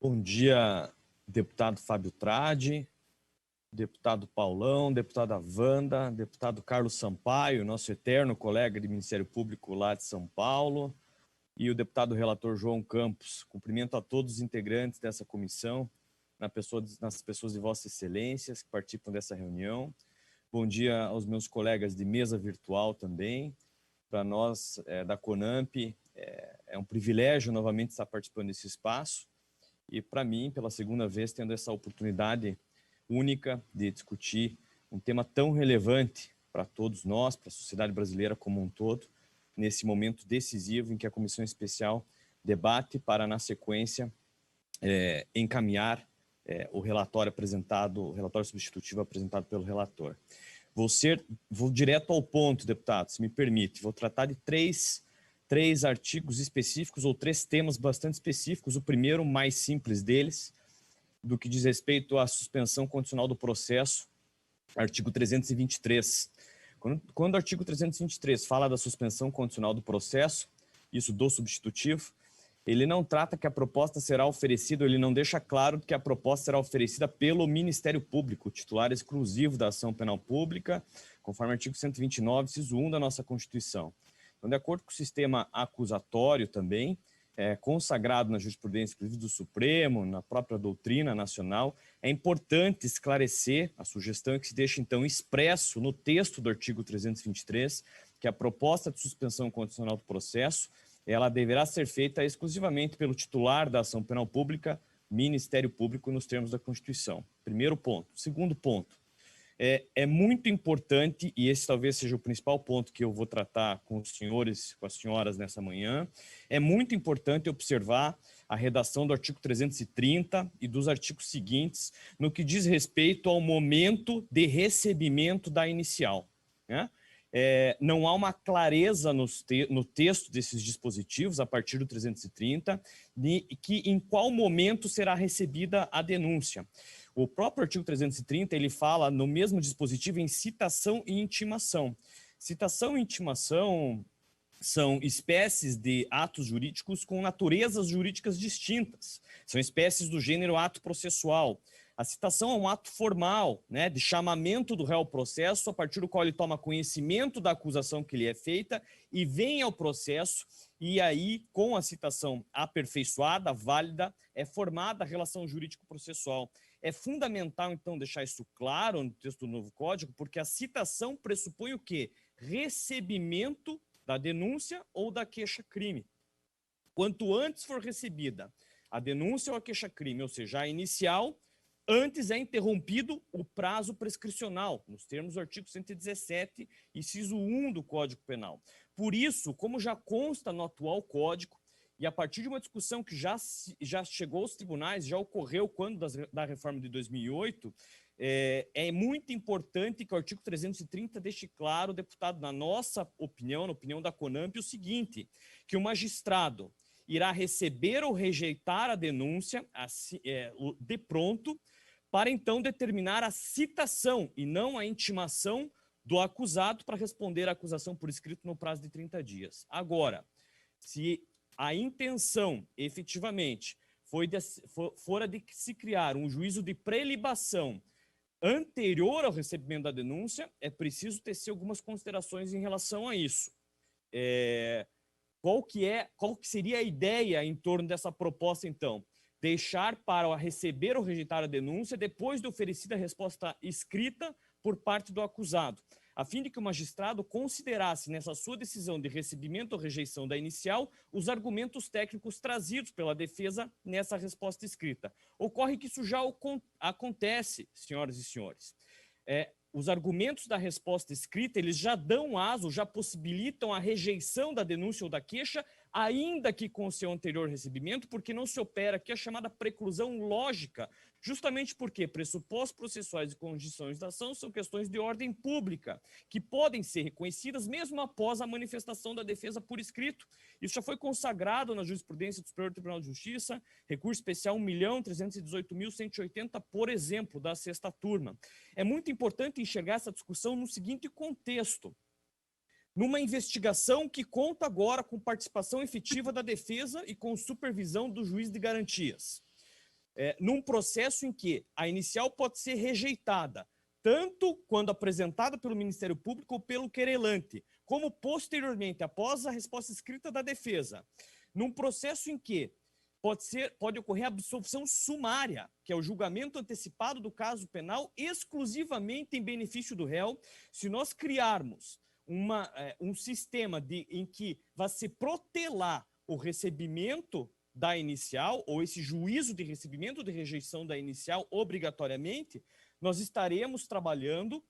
Bom dia, deputado Fábio Tradi, deputado Paulão, deputada Wanda, deputado Carlos Sampaio, nosso eterno colega de Ministério Público lá de São Paulo, e o deputado relator João Campos. Cumprimento a todos os integrantes dessa comissão, nas pessoas de Vossa Excelências que participam dessa reunião. Bom dia aos meus colegas de mesa virtual também. Para nós, da CONAMP, é um privilégio novamente estar participando desse espaço. E para mim, pela segunda vez, tendo essa oportunidade única de discutir um tema tão relevante para todos nós, para a sociedade brasileira como um todo, nesse momento decisivo em que a Comissão Especial debate para, na sequência, encaminhar o relatório substitutivo apresentado pelo relator. Vou direto ao ponto, deputado, se me permite. Vou tratar de três artigos específicos ou três temas bastante específicos. O primeiro, mais simples deles, do que diz respeito à suspensão condicional do processo, artigo 323. Quando o artigo 323 fala da suspensão condicional do processo, isso do substitutivo, ele não trata que a proposta será oferecida, ele não deixa claro que a proposta será oferecida pelo Ministério Público, titular exclusivo da ação penal pública, conforme o artigo 129, inciso 1 da nossa Constituição. Então, de acordo com o sistema acusatório também, consagrado na jurisprudência, inclusive do Supremo, na própria doutrina nacional, é importante esclarecer, a sugestão é que se deixe então expresso no texto do artigo 323, que a proposta de suspensão condicional do processo, ela deverá ser feita exclusivamente pelo titular da ação penal pública, Ministério Público, nos termos da Constituição. Primeiro ponto. Segundo ponto. É muito importante, e esse talvez seja o principal ponto que eu vou tratar com os senhores, com as senhoras nessa manhã, é muito importante observar a redação do artigo 330 e dos artigos seguintes no que diz respeito ao momento de recebimento da inicial, né? Não há uma clareza no texto desses dispositivos, a partir do 330, que em qual momento será recebida a denúncia. O próprio artigo 330, ele fala no mesmo dispositivo em citação e intimação. Citação e intimação são espécies de atos jurídicos com naturezas jurídicas distintas. São espécies do gênero ato processual. A citação é um ato formal, né, de chamamento do réu ao processo, a partir do qual ele toma conhecimento da acusação que lhe é feita e vem ao processo, e aí, com a citação aperfeiçoada, válida, é formada a relação jurídico-processual. É fundamental, então, deixar isso claro no texto do novo Código, porque a citação pressupõe o quê? Recebimento da denúncia ou da queixa-crime. Quanto antes for recebida a denúncia ou a queixa-crime, ou seja, a inicial, antes é interrompido o prazo prescricional, nos termos do artigo 117, inciso 1 do Código Penal. Por isso, como já consta no atual Código, e a partir de uma discussão que já chegou aos tribunais, já ocorreu quando da reforma de 2008, é muito importante que o artigo 330 deixe claro, deputado, na nossa opinião, na opinião da CONAMP, o seguinte, que o magistrado irá receber ou rejeitar a denúncia de pronto, para então determinar a citação e não a intimação do acusado para responder à acusação por escrito no prazo de 30 dias. Agora, se a intenção, efetivamente, fora de se criar um juízo de prelibação anterior ao recebimento da denúncia, é preciso tecer algumas considerações em relação a isso. Qual que seria a ideia em torno dessa proposta, então? Deixar para receber ou rejeitar a denúncia depois de oferecida a resposta escrita por parte do acusado, a fim de que o magistrado considerasse nessa sua decisão de recebimento ou rejeição da inicial os argumentos técnicos trazidos pela defesa nessa resposta escrita. Ocorre que isso já acontece, senhoras e senhores. Os argumentos da resposta escrita, eles já dão aso, já possibilitam a rejeição da denúncia ou da queixa, ainda que com seu anterior recebimento, porque não se opera aqui a chamada preclusão lógica, justamente porque pressupostos processuais e condições da ação são questões de ordem pública, que podem ser reconhecidas mesmo após a manifestação da defesa por escrito. Isso já foi consagrado na jurisprudência do Superior Tribunal de Justiça, recurso especial 1.318.180, por exemplo, da sexta turma. É muito importante enxergar essa discussão no seguinte contexto: numa investigação que conta agora com participação efetiva da defesa e com supervisão do juiz de garantias. num processo em que a inicial pode ser rejeitada, tanto quando apresentada pelo Ministério Público ou pelo querelante, como posteriormente, após a resposta escrita da defesa, num processo em que pode ocorrer absolvição sumária, que é o julgamento antecipado do caso penal exclusivamente em benefício do réu, se nós criarmos um sistema em que vai se protelar o recebimento da inicial, ou esse juízo de recebimento de rejeição da inicial obrigatoriamente, nós estaremos trabalhando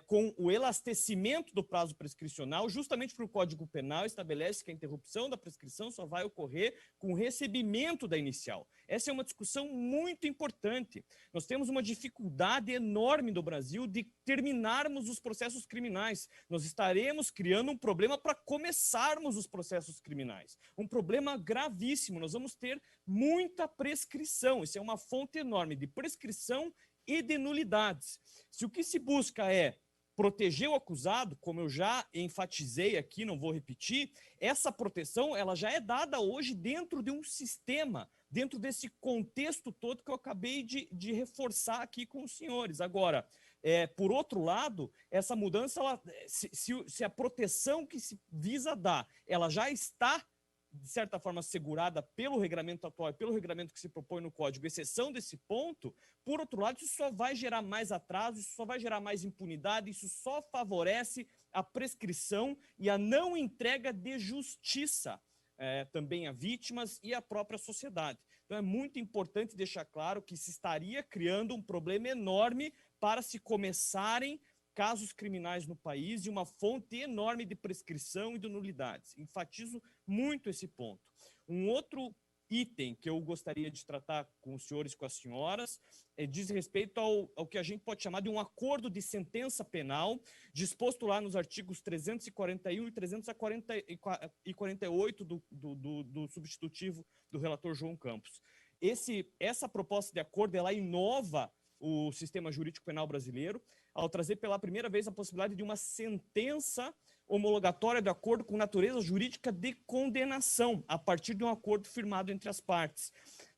com o elastecimento do prazo prescricional, justamente porque o Código Penal estabelece que a interrupção da prescrição só vai ocorrer com o recebimento da inicial. Essa é uma discussão muito importante. Nós temos uma dificuldade enorme no Brasil de terminarmos os processos criminais. Nós estaremos criando um problema para começarmos os processos criminais. Um problema gravíssimo. Nós vamos ter muita prescrição. Isso é uma fonte enorme de prescrição e de nulidades. Se o que se busca é proteger o acusado, como eu já enfatizei aqui, não vou repetir, essa proteção ela já é dada hoje dentro de um sistema, dentro desse contexto todo que eu acabei de reforçar aqui com os senhores. Agora, por outro lado, essa mudança, se a proteção que se visa dar, ela já está de certa forma, assegurada pelo regulamento atual, pelo regulamento que se propõe no Código, exceção desse ponto, por outro lado, isso só vai gerar mais atraso, isso só vai gerar mais impunidade, isso só favorece a prescrição e a não entrega de justiça também a vítimas e à própria sociedade. Então, é muito importante deixar claro que se estaria criando um problema enorme para se começarem casos criminais no país e uma fonte enorme de prescrição e de nulidades. Enfatizo muito esse ponto. Um outro item que eu gostaria de tratar com os senhores e com as senhoras diz respeito ao que a gente pode chamar de um acordo de sentença penal, disposto lá nos artigos 341 e 348 do substitutivo do relator João Campos. Essa proposta de acordo, ela inova o sistema jurídico penal brasileiro, ao trazer pela primeira vez a possibilidade de uma sentença homologatória de acordo com natureza jurídica de condenação, a partir de um acordo firmado entre as partes.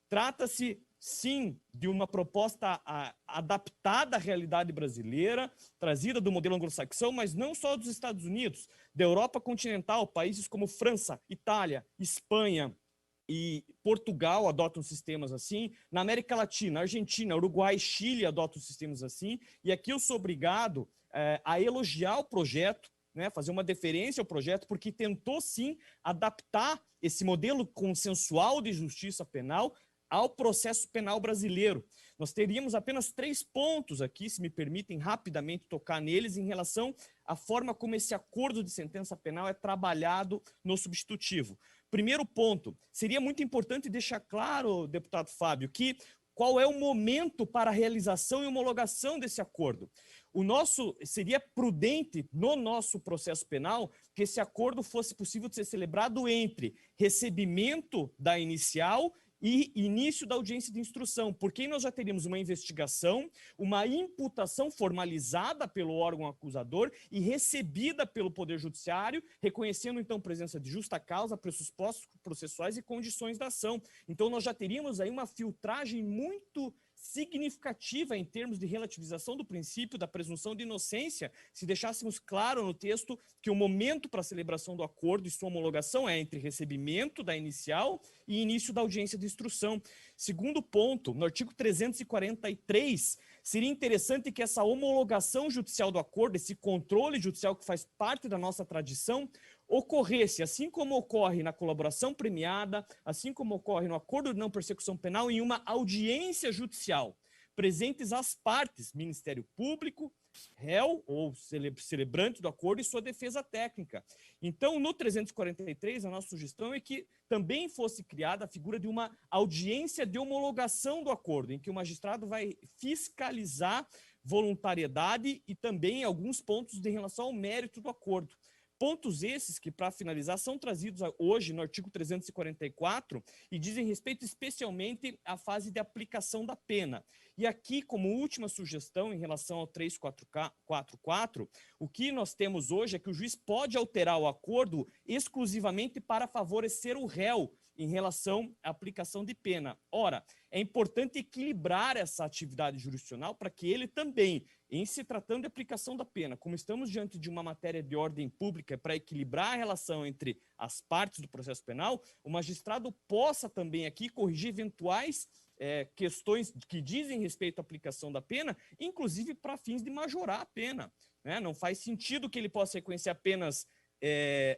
Trata-se, sim, de uma proposta adaptada à realidade brasileira, trazida do modelo anglo-saxão, mas não só dos Estados Unidos, da Europa continental, países como França, Itália, Espanha e Portugal adotam sistemas assim, na América Latina, Argentina, Uruguai, Chile adotam sistemas assim, e aqui eu sou obrigado a elogiar o projeto, né, fazer uma deferência ao projeto, porque tentou sim adaptar esse modelo consensual de justiça penal ao processo penal brasileiro. Nós teríamos apenas 3 pontos aqui, se me permitem rapidamente tocar neles, em relação à forma como esse acordo de sentença penal é trabalhado no substitutivo. Primeiro ponto, seria muito importante deixar claro, deputado Fábio, que qual é o momento para a realização e homologação desse acordo. Seria prudente, no nosso processo penal, que esse acordo fosse possível de ser celebrado entre recebimento da inicial e início da audiência de instrução, porque nós já teríamos uma investigação, uma imputação formalizada pelo órgão acusador e recebida pelo Poder Judiciário, reconhecendo, então, presença de justa causa, pressupostos processuais e condições da ação. Então, nós já teríamos aí uma filtragem muito significativa em termos de relativização do princípio da presunção de inocência, se deixássemos claro no texto que o momento para a celebração do acordo e sua homologação é entre recebimento da inicial e início da audiência de instrução. Segundo ponto, no artigo 343, seria interessante que essa homologação judicial do acordo, esse controle judicial que faz parte da nossa tradição, ocorresse, assim como ocorre na colaboração premiada, assim como ocorre no acordo de não persecução penal, em uma audiência judicial, presentes as partes, Ministério Público, réu ou celebrante do acordo e sua defesa técnica. Então, no 343, a nossa sugestão é que também fosse criada a figura de uma audiência de homologação do acordo, em que o magistrado vai fiscalizar voluntariedade e também alguns pontos em relação ao mérito do acordo. Pontos esses que, para finalizar, são trazidos hoje no artigo 344 e dizem respeito especialmente à fase de aplicação da pena. E aqui, como última sugestão em relação ao 344, o que nós temos hoje é que o juiz pode alterar o acordo exclusivamente para favorecer o réu, em relação à aplicação de pena. Ora, é importante equilibrar essa atividade jurisdicional para que ele também, em se tratando de aplicação da pena, como estamos diante de uma matéria de ordem pública para equilibrar a relação entre as partes do processo penal, o magistrado possa também aqui corrigir eventuais questões que dizem respeito à aplicação da pena, inclusive para fins de majorar a pena, né? Não faz sentido que ele possa reconhecer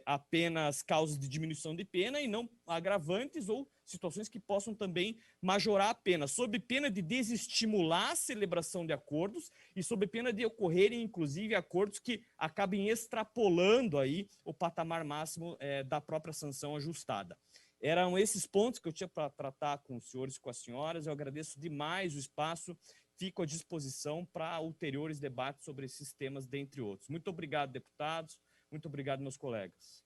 apenas causas de diminuição de pena e não agravantes ou situações que possam também majorar a pena, sob pena de desestimular a celebração de acordos e sob pena de ocorrerem, inclusive, acordos que acabem extrapolando aí o patamar máximo da própria sanção ajustada. Eram esses pontos que eu tinha para tratar com os senhores e com as senhoras. Eu agradeço demais o espaço, fico à disposição para ulteriores debates sobre esses temas, dentre outros. Muito obrigado, deputados. Muito obrigado, meus colegas.